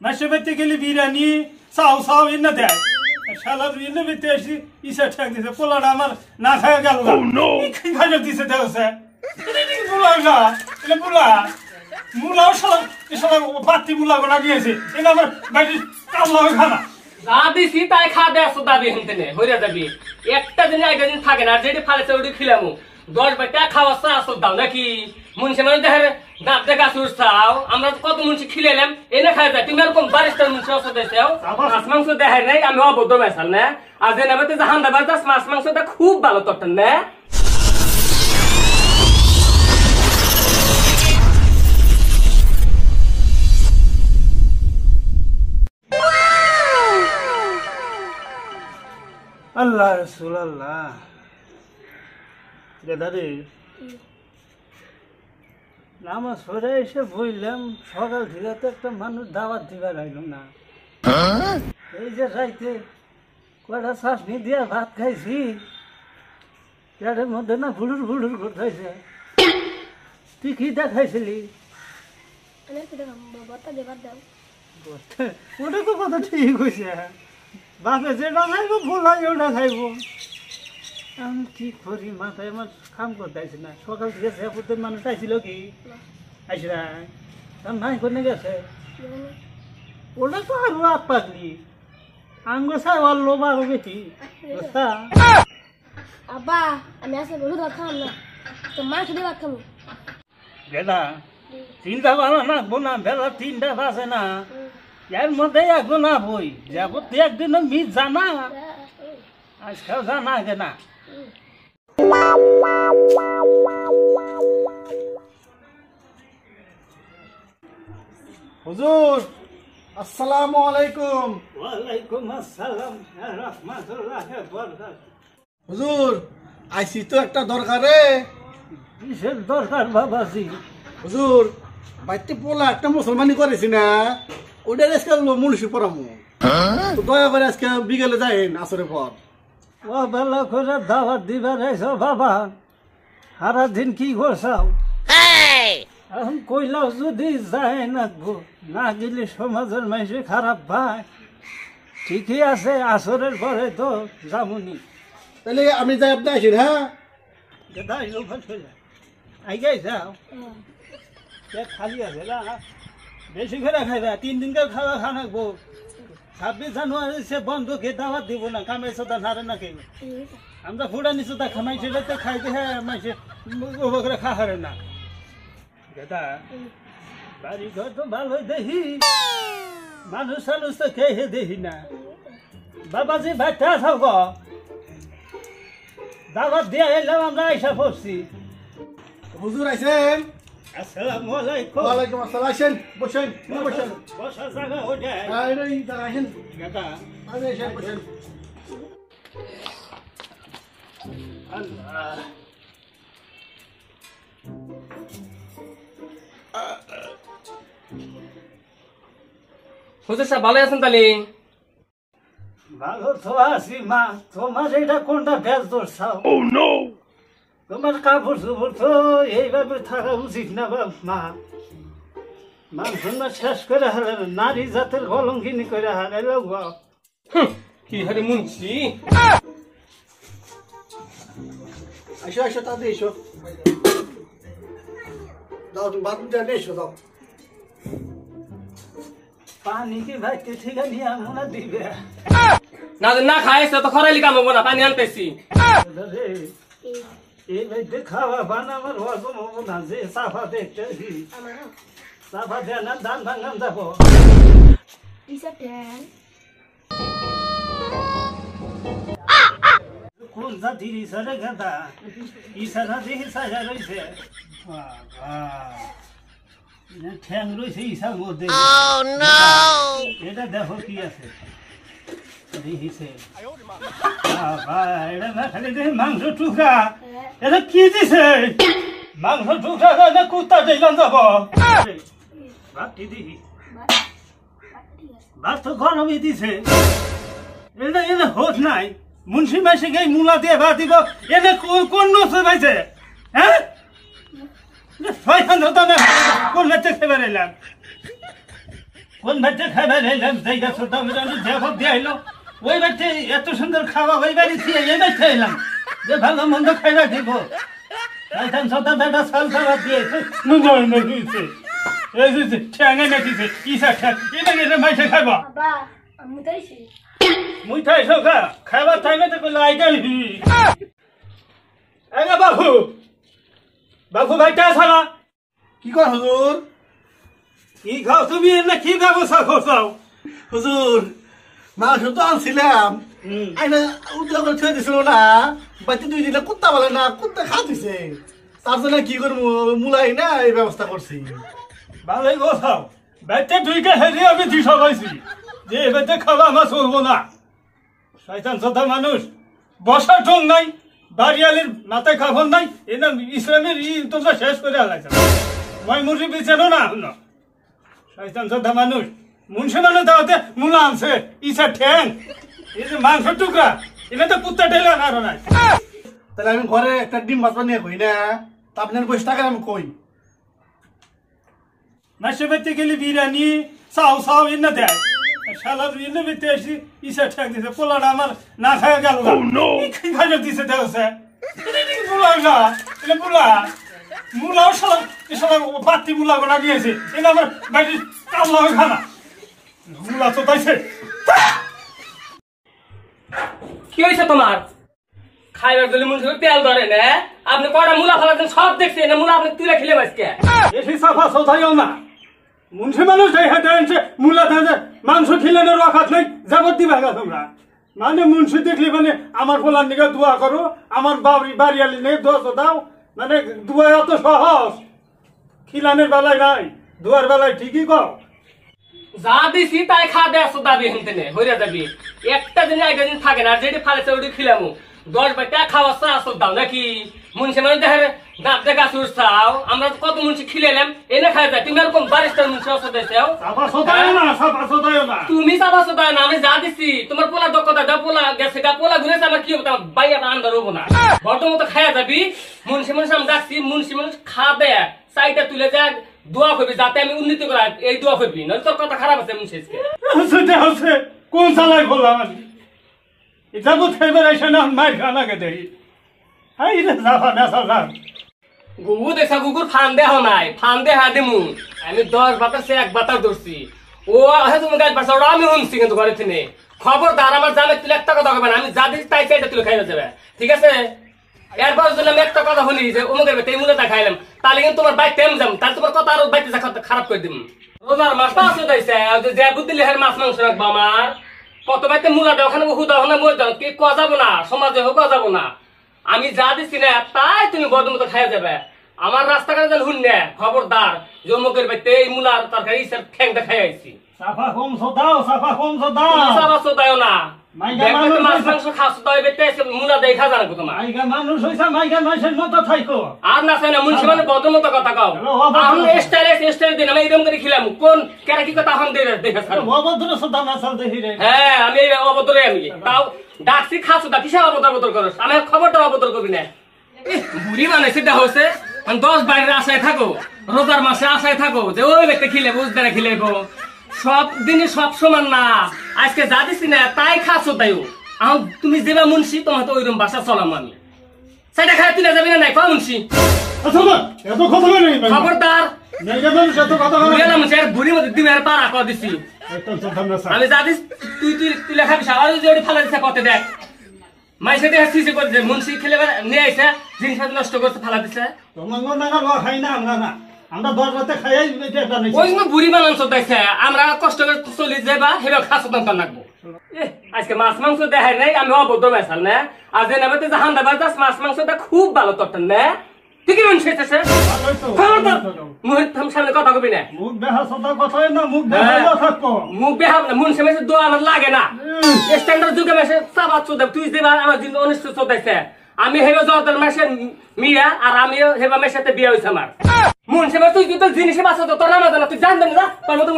মাসে বেতে গেলে বিরিয়ানি চাও চাও এনে দেয় শালার এনে বেতে এসে ইসা ঠেক দিছে পোলাটা আমার না খায় গেল খাইলে দিছে দেখছে পোলা না এটা পোলা মুলাও শালা শালা বাতি মুলা গোনা দিয়েছে এটা আমার বাড়ির কামলা খানা দাদি সি তাই খা দে আসো দাদি হেনতে নে হইরা যাবি একটা দিন আগে দিন থাকে না যেটি ফালেছে ওটি খিলামু 10 বাটা খাওয়া চা আসো দাও নাকি মুনসি মানে দেখে দাঁত দেখা সুরছাও আমরা কত মুনসি খিলেলাম এনে খাই যায় তুমি এরকম বারিস্টার মুনসি আসো দেখাও মাছ মাংস দেখে নাই আমি অবদ্ধ মেশাল না আজ এনে জাহান দাবার দাস মাছ মাংসটা খুব ভালো তরতেন না আল্লাহ রসুল আল্লাহ দাদা নামাজ পড়ে এসে বললাম সকাল থেকে তো একটা মানুষ দাওয়াত দিবার আইল না এই যে রাইতে কয়টা চাটনি দিয়া ভাত খাইছি পেটের মধ্যে না ভুলুর ভুলুর করতেছে তুই কি দেখাইছিলি ওটা তো কথা ঠিক হয়েছে বাপে যেটা খাইব বলাই ওটা খাইব আমি কি করি মাথায় আমার কাম করতেছি না সকাল থেকে শেপুতের মানুষ আইছিল কি আইসরা তার নাই করে গেছে ওটা তো আরো আপ পাগলি আঙ্গুর সার লোভ আরো বেশি বুঝতা আব্বা আমি আসলে বলু ভাত খাম না তো মাংস দিয়ে ভাত খাবো বেলা চিন্তা করো না বোনা বেলা 3টা বাজে না এর মধ্যে একজন না বই যাবো তুই একদিন মিট জানা আজকাল জানা কেনা হুজুর আসসালামু আলাইকুম। ওয়ালাইকুম আসসালাম রাহমাতুল্লাহ বারাকাতুহু। হুজুর আইসি তো একটা দরকারে। কিসের দরকার বাবাজি? হুজুর বাইতে পোলা একটা মুসলমানি করেছি না ওটা আজকে মুনিশি পড়ামু তো দয়া করে আজকে বিকেলে যাইন আসরের পর। ও বেলা করে দাওয়াত দিবার আইছো বাবা, সারা দিন কি করছাও? এখন কইলাও যদি যায় না না গেলে সমাজের মানুষে খারাপ ভাই। ঠিকই আছে, আসরের পরে তো যাবনি। তাহলে আমি যাই আপনি আসেন। হ্যাঁ আইগাই যাও, খালি আছে না বেশি করে খাইবা, 3 দিনকার খাওয়া খানাকবো। 26 জানুয়ারি সে বন্ধ খেয়ে দাওয়াত দিব না, কামাই সোদা নারে না খেয়ে আমরা ফুটানি সোদা খামাই সেটা তো খাইতে হ্যাঁ মাইসে করে খাহারে না। দাদা বাড়ি ঘর তো ভালো দেখি, মানুষ টানুষ তো খেয়ে দেখি না। বাবাজি ভাইটা থাক, দাওয়াত দিয়ে এলাম আমরা আইসা পড়ছি। হুজুর আইছেন? আসসালামু আলাইকুম। ওয়ালাইকুম আসসালাম। আসেন বসেন বসেন। বসার জায়গা ওটা আসেন দাদা, আসেন বসেন। আল্লাহ হুজুর সাহেব ভালো আছেন তাহলে? ভালো তো আছি মা, তোমার এটা কোনটা বেশ দোষাও? তোমার কাপড় চোপড় তো এইভাবে থাকা উচিত না মা। মানুষ শেষ করে হারে, নারী জাতের কলঙ্কিনী করে হারাইল। কি হারে মুন্সি, আইসো আইসো তাড়াতাড়ি এসো। দাও তুমি বাথরুম দিয়ে এসো দাও। পানি কি ভাইতে ঠিক নিয়ে মনে দিবে না না খাইছে তো খরাইলি কাম হবো না, পানি আনতেছি। এই ভাইতে খাওয়া বানা আমার হজম হবো না, যে সাফা দেখতে সাফা দেয় না ধান ভাঙান যাবো। কোন জাতির ইসারে গাঁদা, ইসারা দেখে সাজা রয়েছে, ঠ্যাং রয়েছে ইসার মধ্যে। এটা দেখো কি আছে দেখিছে, এটা না খালি দেখি মাংস টুকরা। এটা কি দিছে? মাংস টুকরা না কুত্তা দিলাম যাব। ভাতটি দেখি, ভাত তো গরমই দিছে। এটা এটা হোস নাই, মুন্সি মাসে গিয়ে মূলা দিয়ে ভাত দিব। এটা কোন নষ্ট পাইছে? হ্যাঁ কোন মেটে খেয়ে বেড়াইলাম? কোন বাচ্চা খাবার এলাম জায়গা ছোট জবাব দিয়ে এলো ওই বাচ্চা এত সুন্দর খাওয়া ওই বাড়ি থেকে এই বাচ্চা এলাম যে ভালো মন্দ খাইবা দিব শয়তান সদা বেটা সাল খাবার দিয়েছে নুন দিয়েছে এই যে ঠ্যাঙে নাকিছে ইসা ঠ্যাং এটা মাইসে খাইবা আব্বা আমি তাইছি মুই তাই সকা খাইবার টাইমে তো কইলো আইগাল এগা বাবু বাবু ভাইটা সালা কি কর হুজুর? কি খাও তুমি না কি ব্যবস্থা করছাও হুজুর মাংস তো আনছিলাম আইনা উদ্যোগ করে ছুঁয়ে দিছিল না বাচ্চা 2 দিনে কুত্তা বলে না কুত্তা খাতিছে তার জন্য কি করবো মুলাই না এই ব্যবস্থা করছি। ভালোই গোছাও বাচ্চা দুইকে হেরিয়ে আমি দিশা পাইছি যে এবারে খাওয়া আমার চলবো না শয়তান সদা মানুষ বসার ঠোং নাই বাড়িয়ালির মাথায় খাবার নাই এনা ইসলামের তোমরা শেষ করে আলাইছ মই মুরগি বেচেনো না হলো শয়তান সদা মানুষ মুন্সি মানুষ দাওয়াতে মুলা আনছে ইসা ঠ্যাং এই যে মাংস টুকরা এটা তো কুত্তা ঠেলা না নাই তাহলে আমি ঘরে একটা ডিম ভাত নিয়ে কই না তা আপনার 20 টাকা আমি কই মাসে বেতে গেলে বিরিয়ানি চাও চাও এনে দেয় শালার এনে বেতে এসে ইসা ঠ্যাং দিছে পোলাটা আমার না খায় গেল খাইলে দিছে দেওছে পোলাও না এটা পোলা মুলাও শালা শালা বাতি মুলা গোনা দিয়েছে এটা আমার বাড়ির কামলা খানা মুলা তো তাইছে কি হয়েছে তোমার খাইবার দিলে মনে তেল ধরে না আপনি কয়টা মুলা ফেলাতেন সব দেখছেন না মুলা আপনি তুলে খেলে বাঁচকে এসে সাফা সোথাইও না মুন্সি মানুষ দেয় মুলা দেয় মাংস খিলানোর রাখাত নাই যাবত দিবা না তোমরা মানে মুন্সি দেখলি মানে আমার পোলার নিকে দোয়া করো আমার বাড়িয়ালি নিয়ে দোয়া দাও মানে দোয়া অত সহজ খিলানের বেলায় নাই দোয়ার বেলায় ঠিকই কও যা দিছি তাই খা দে আসো দাবি হেনতেনে হইরা যাবি একটা দিন আগে দিন থাকে না আর যেটি ফালেছে ওটি খিলামু 10 বাটা খাওয়া চা আসো দাও নাকি মুন্সি মানুষ দেখে দাঁতে গাছ উঠছাও আমরা কত মুন্সি খিলাইলাম এনে খাই যায় তুমি এরকম বারিস্টার মুন্সি আসো দেশেও সাফা সোথাইও না সাফা সোথাইও না তুমি চাবা চোদা না আমি যা দিছি তোমার পোলা দক্ষতা দাও পোলা গেছে গা পোলা ঘুরেছে আমার কি হবে তোমার বাইয়া আন্দার হবো না বর্তমান তো খাইয়া যাবি মুন্সি মানুষ আমি যাচ্ছি মুন্সি মানুষ খা দে চাইটা তুলে যা দোয়া করবি যাতে আমি উন্নতি করা এই দোয়া করবি নয় তোর কথা খারাপ আছে মুন্সি সেটা হচ্ছে কোন চালাই বললাম আমি যাবো খাইবার এসে না মার খানা কে দেই হাই রে সাফা না সাফা গুগু দেখা গুগুর ফান দেহ নাই ফান দেহা দিমু আমি 10 বাতার সে 1 বাতার ধরছি ও আহে তুমি গাছ বাসা ওরা আমি শুনছি কিন্তু ঘরে থেকে খবরদার আমার জানে তুই একটা কথা কবে না আমি যা দিছি তাই চাইটা তুই খাইয়া যাবে ঠিক আছে এরপর যদি আমি একটা কথা শুনি যে অমুকের বেতে মুলাটা খাইলাম তাহলে কিন্তু তোমার বাইক টেম যাম তাহলে তোমার কথা আরো বাইতে খারাপ করে দিম রোজার মাছটা আছে তাইছে যে বুদ্ধি লেহের মাছ মাংস রাখবো আমার কত বাইতে মুলা দেওয়া ওখানে হুদা ওখানে মরে যাও কে কোয়া যাবো না সমাজে হোক যাবো না আমি যা দিছি না তাই তুমি বড় মতো খাইয়া যাবে আমার রাস্তাঘাটে যেন শুন না খবরদার জমকের বাইতে এই মুলার তরকারি সব ঠ্যাংটা খাই আইছি সাফা কম সোদাও সাফা কম সোদাও সাবা সোদাও না মাইগা দেখবে মানুষ মাছ মাংস খাস তাই বেতে মুলা দেখা জানবো তোমার মাইগা মানুষ হইছা মাইগা মানুষের মতো থাইকো আর না চাই না মুন্সি মানে বড় মতো কথা কও আমি স্টাইল দিন আমি এরকম করে খিলাম কোন কেরা কি কথা এখন দেখে অভদ্র সোদা না চল দেখি রে হ্যাঁ আমি অবতরে আমি তাও ডাকছি খাসু ডাকি সে অবতর করস আমি খবরটা অবতর করবি না বুড়ি বানাইছে দেহ হচ্ছে 10 বাইরের আশায় থাকো রোজার মাসে আশায় থাকো যে ওই ব্যক্তি খিলে বুঝদারে খিলেবো সব দিনে সব সমান না আজকে যা দিছি না তাই খাসো তাইও এখন তুমি যেবা মুন্সি তোমার তো ওইরকম বাসা চলাম আমি সেটা খাই তুলে যাবি না নাই কয় মুন্সি আচ্ছা এত কথা নেই খবরদার মাইগা মানুষ এত কথা বলে গেলাম স্যার বুড়ির মধ্যে দিবে আর পারা কর দিছি একদম সোদা না আমি যা দিস তুই লেখা বিশা আর যদি ওটা ফালা দিছে কত দেখ মাইসে দেখ সিসি করে দে মুন্সি খেলে নিয়ে আইছে জিনিস নষ্ট করতে ফালা দিছে তোমার না না খাই না আমরা 10 রাতে খাই এটা নাই ওই না বুড়ি বানান দেখছে আমরা কষ্ট করে চলি যাবা হেবা খাস তো নাকবো আজকে মাছ মাংস দেখাই নাই আমি অবদ্ধ মেশাল না আজ নামে জাহান দাবার দাস মাছ মাংসটা খুব ভালো তরতান না ঠিকই মন শেষে মুহূর্ত সামনে কথা কবি না মুখ বেহা সোদা কথা না মুখ বেহা থাকবো মুখ বেহাব না মন সেমেছে দোয়া আমার লাগে না স্ট্যান্ডার্ড যুগে মেশে সাবাত চোদা তুই দেবা আমার দিন অনুষ্ঠিত চোদাইছে আমি হেবা জর্দার মেশে মিয়া আর আমি হেবা মেশাতে বিয়া হইছে আমার মন সেমে তুই কিন্তু জিনিসে বাঁচা তো তোর নামা জানা তুই জানবেন না তোর মতো